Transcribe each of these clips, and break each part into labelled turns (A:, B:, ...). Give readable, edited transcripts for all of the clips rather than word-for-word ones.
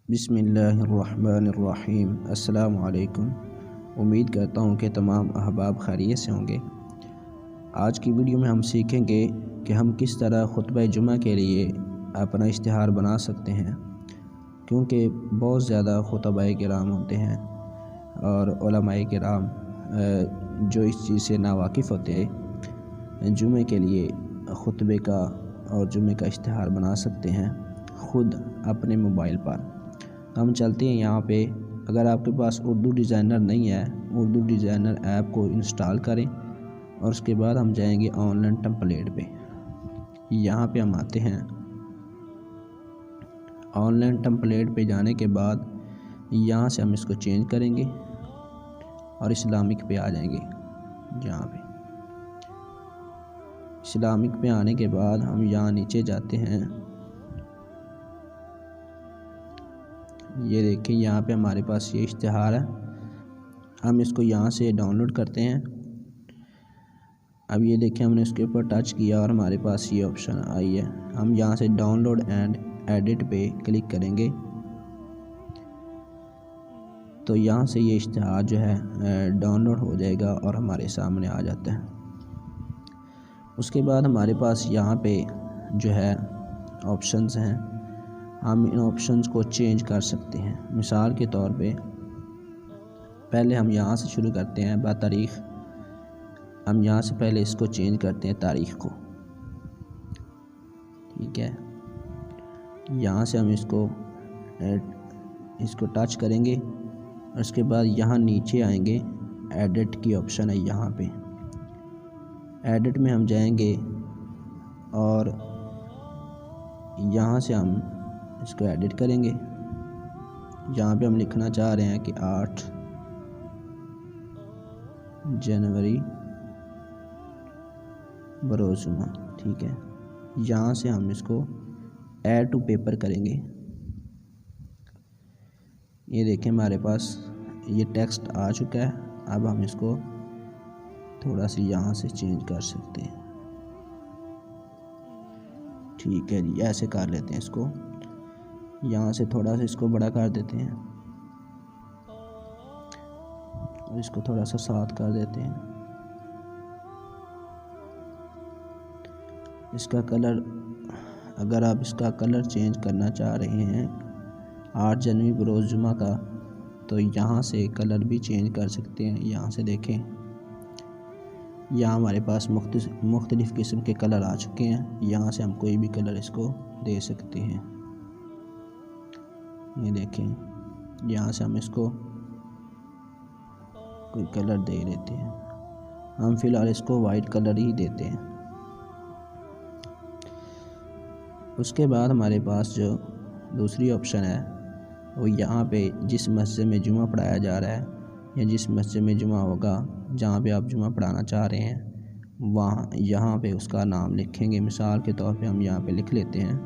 A: بسم اللہ الرحمن الرحیم۔ السلام علیکم۔ امید کرتا ہوں کہ تمام احباب خیریت سے ہوں گے۔ آج کی ویڈیو میں ہم سیکھیں گے کہ ہم کس طرح خطبہ جمعہ کے لیے اپنا اشتہار بنا سکتے ہیں، کیونکہ بہت زیادہ خطباء کرام ہوتے ہیں اور علماء کرام جو اس چیز سے ناواقف ہوتے ہیں، جمعے کے لیے خطبے کا اور جمعے کا اشتہار بنا سکتے ہیں خود اپنے موبائل پر۔ ہم چلتے ہیں یہاں پہ۔ اگر آپ کے پاس اردو ڈیزائنر نہیں ہے، اردو ڈیزائنر ایپ کو انسٹال کریں اور اس کے بعد ہم جائیں گے آن لائن ٹیمپلیٹ پہ۔ یہاں پہ ہم آتے ہیں، آن لائن ٹیمپلیٹ پہ جانے کے بعد یہاں سے ہم اس کو چینج کریں گے اور اسلامک پہ آ جائیں گے۔ یہاں پہ اسلامک پہ آنے کے بعد ہم یہاں نیچے جاتے ہیں۔ یہ دیکھیں، یہاں پہ ہمارے پاس یہ اشتہار ہے۔ ہم اس کو یہاں سے ڈاؤن لوڈ کرتے ہیں۔ اب یہ دیکھیں، ہم نے اس کے اوپر ٹچ کیا اور ہمارے پاس یہ آپشن آئی ہے۔ ہم یہاں سے ڈاؤن لوڈ اینڈ ایڈٹ پہ کلک کریں گے تو یہاں سے یہ اشتہار جو ہے ڈاؤن لوڈ ہو جائے گا اور ہمارے سامنے آ جاتا ہے۔ اس کے بعد ہمارے پاس یہاں پہ جو ہے آپشنز ہیں، ہم ان آپشنز کو چینج کر سکتے ہیں۔ مثال کے طور پہ پہلے ہم یہاں سے شروع کرتے ہیں بتاریخ۔ ہم یہاں سے پہلے اس کو چینج کرتے ہیں تاریخ کو، ٹھیک ہے۔ یہاں سے ہم اس کو ٹچ کریں گے اور اس کے بعد یہاں نیچے آئیں گے، ایڈٹ کی آپشن ہے یہاں پہ۔ ایڈٹ میں ہم جائیں گے اور یہاں سے ہم اس کو ایڈٹ کریں گے۔ یہاں پہ ہم لکھنا چاہ رہے ہیں کہ 8 جنوری بروز جمعہ، ٹھیک ہے۔ یہاں سے ہم اس کو ایڈ ٹو پیپر کریں گے۔ یہ دیکھیں، ہمارے پاس یہ ٹیکسٹ آ چکا ہے۔ اب ہم اس کو تھوڑا سا یہاں سے چینج کر سکتے ہیں، ٹھیک ہے جی۔ ایسے کر لیتے ہیں اس کو، یہاں سے تھوڑا سا اس کو بڑا کر دیتے ہیں اور اس کو تھوڑا سا ساتھ کر دیتے ہیں۔ اس کا کلر، اگر آپ اس کا کلر چینج کرنا چاہ رہے ہیں 8 جنوری بروز جمعہ کا، تو یہاں سے کلر بھی چینج کر سکتے ہیں۔ یہاں سے دیکھیں، یہاں ہمارے پاس مختلف قسم کے کلر آ چکے ہیں۔ یہاں سے ہم کوئی بھی کلر اس کو دے سکتے ہیں۔ یہ دیکھیں، یہاں سے ہم اس کو کوئی کلر دے لیتے ہیں۔ ہم فی الحال اس کو وائٹ کلر ہی دیتے ہیں۔ اس کے بعد ہمارے پاس جو دوسری آپشن ہے وہ یہاں پہ جس مسجد میں جمعہ پڑھایا جا رہا ہے یا جس مسجد میں جمعہ ہوگا جہاں پہ آپ جمعہ پڑھانا چاہ رہے ہیں، یہاں پہ اس کا نام لکھیں گے۔ مثال کے طور پہ ہم یہاں پہ لکھ لیتے ہیں،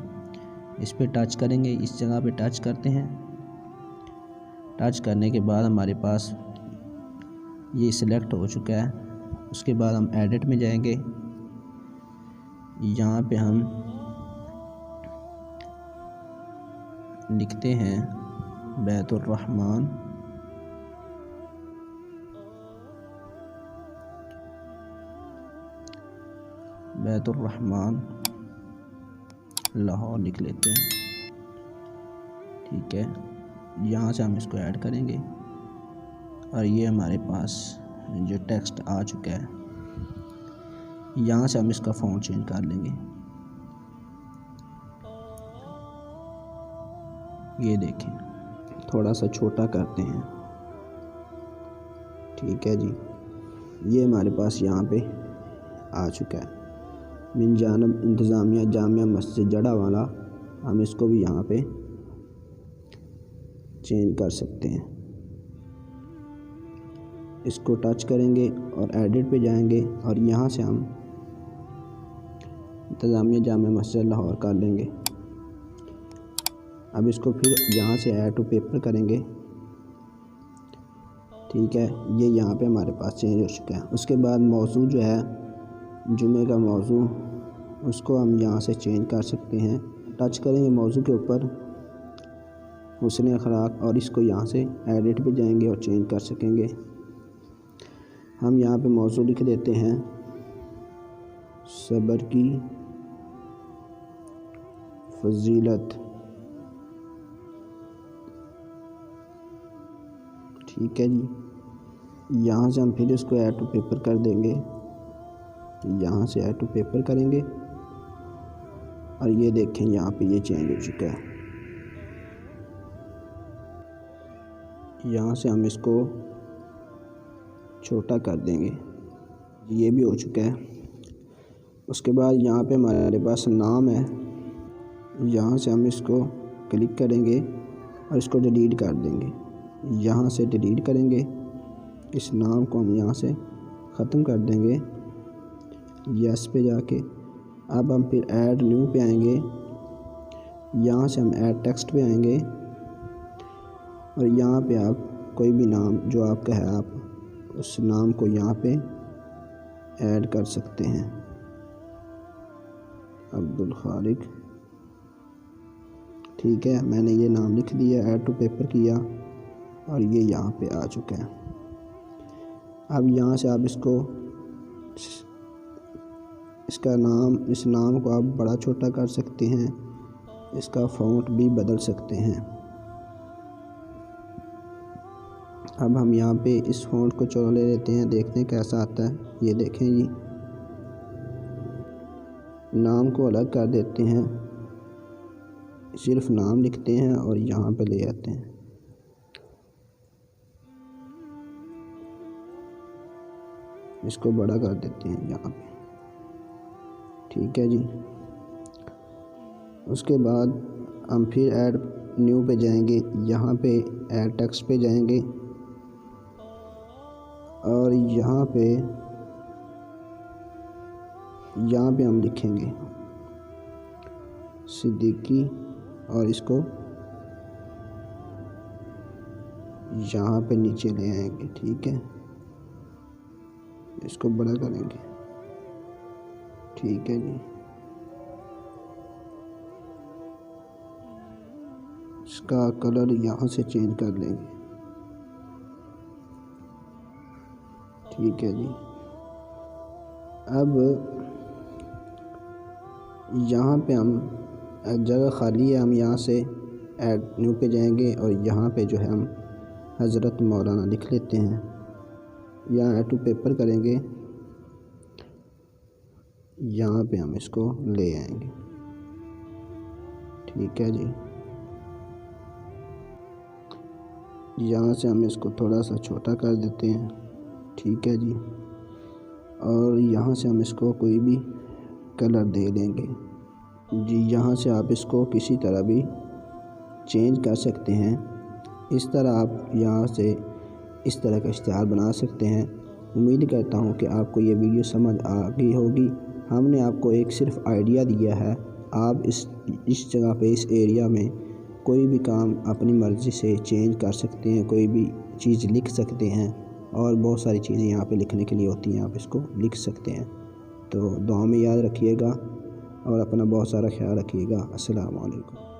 A: اس پہ ٹچ کریں گے، اس جگہ پہ ٹچ کرتے ہیں۔ ٹچ کرنے کے بعد ہمارے پاس یہ سلیکٹ ہو چکا ہے۔ اس کے بعد ہم ایڈٹ میں جائیں گے۔ یہاں پہ ہم لکھتے ہیں بیت الرحمن لاہور لکھ لیتے ہیں، ٹھیک ہے۔ یہاں سے ہم اس کو ایڈ کریں گے اور یہ ہمارے پاس جو ٹیکسٹ آ چکا ہے۔ یہاں سے ہم اس کا فونٹ چینج کر لیں گے۔ یہ دیکھیں، تھوڑا سا چھوٹا کرتے ہیں، ٹھیک ہے جی۔ یہ ہمارے پاس یہاں پہ آ چکا ہے۔ من جانب انتظامیہ جامعہ مسجد جڑا والا، ہم اس کو بھی یہاں پہ چینج کر سکتے ہیں۔ اس کو ٹچ کریں گے اور ایڈٹ پہ جائیں گے اور یہاں سے ہم انتظامیہ جامعہ مسجد لاہور کر لیں گے۔ اب اس کو پھر یہاں سے ایڈ ٹو پیپر کریں گے، ٹھیک ہے۔ یہ یہاں پہ ہمارے پاس چینج ہو چکا ہے۔ اس کے بعد موضوع جو ہے جمعے کا موضوع، اس کو ہم یہاں سے چینج کر سکتے ہیں۔ ٹچ کریں گے موضوع کے اوپر، حسن اخلاق، اور اس کو یہاں سے ایڈٹ پہ جائیں گے اور چینج کر سکیں گے۔ ہم یہاں پہ موضوع لکھ دیتے ہیں صبر کی فضیلت، ٹھیک ہے جی۔ یہاں سے ہم پھر اس کو ایڈ ٹو پیپر کر دیں گے، یہاں سے ایڈ ٹو پیپر کریں گے اور یہ دیکھیں یہاں پہ یہ چینج ہو چکا ہے۔ یہاں سے ہم اس کو چھوٹا کر دیں گے، یہ بھی ہو چکا ہے۔ اس کے بعد یہاں پہ ہمارے پاس نام ہے، یہاں سے ہم اس کو کلک کریں گے اور اس کو ڈیلیٹ کر دیں گے۔ یہاں سے ڈیلیٹ کریں گے، اس نام کو ہم یہاں سے ختم کر دیں گے، یس پہ جا کے۔ اب ہم پھر ایڈ نیو پہ آئیں گے، یہاں سے ہم ایڈ ٹیکسٹ پہ آئیں گے اور یہاں پہ آپ کوئی بھی نام جو آپ کا ہے آپ اس نام کو یہاں پہ ایڈ کر سکتے ہیں۔ عبدالخالق، ٹھیک ہے، میں نے یہ نام لکھ دیا، ایڈ ٹو پیپر کیا اور یہ یہاں پہ آ چکا ہے۔ اب یہاں سے آپ اس نام کو آپ بڑا چھوٹا کر سکتے ہیں، اس کا فونٹ بھی بدل سکتے ہیں۔ اب ہم یہاں پہ اس فونٹ کو چلو لے لیتے ہیں، دیکھتے ہیں کیسا آتا ہے۔ یہ دیکھیں جی، نام کو الگ کر دیتے ہیں، صرف نام لکھتے ہیں اور یہاں پہ لے آتے ہیں۔ اس کو بڑا کر دیتے ہیں یہاں پہ، ٹھیک ہے جی۔ اس کے بعد ہم پھر ایڈ نیو پہ جائیں گے، یہاں پہ ایڈ ٹیکسٹ پہ جائیں گے اور یہاں پہ ہم لکھیں گے صدیقی اور اس کو یہاں پہ نیچے لے آئیں گے، ٹھیک ہے، اس کو بڑا کریں گے، ٹھیک ہے جی۔ اس کا کلر یہاں سے چینج کر لیں گے، ٹھیک ہے جی۔ اب یہاں پہ ہم جگہ خالی ہے، ہم یہاں سے ایڈ نیو پہ جائیں گے اور یہاں پہ جو ہے ہم حضرت مولانا لکھ لیتے ہیں، یہاں ایڈ ٹو پیپر کریں گے، یہاں پہ ہم اس کو لے آئیں گے، ٹھیک ہے جی۔ یہاں سے ہم اس کو تھوڑا سا چھوٹا کر دیتے ہیں، ٹھیک ہے جی، اور یہاں سے ہم اس کو کوئی بھی کلر دے دیں گے جی۔ یہاں سے آپ اس کو کسی طرح بھی چینج کر سکتے ہیں، اس طرح آپ یہاں سے اس طرح کا اشتہار بنا سکتے ہیں۔ امید کرتا ہوں کہ آپ کو یہ ویڈیو سمجھ آ گئی ہوگی۔ ہم نے آپ کو ایک صرف آئیڈیا دیا ہے، آپ اس جگہ پہ اس ایریا میں کوئی بھی کام اپنی مرضی سے چینج کر سکتے ہیں، کوئی بھی چیز لکھ سکتے ہیں، اور بہت ساری چیزیں یہاں پہ لکھنے کے لیے ہوتی ہیں، آپ اس کو لکھ سکتے ہیں۔ تو دعا میں یاد رکھیے گا اور اپنا بہت سارا خیال رکھیے گا۔ السلام علیکم۔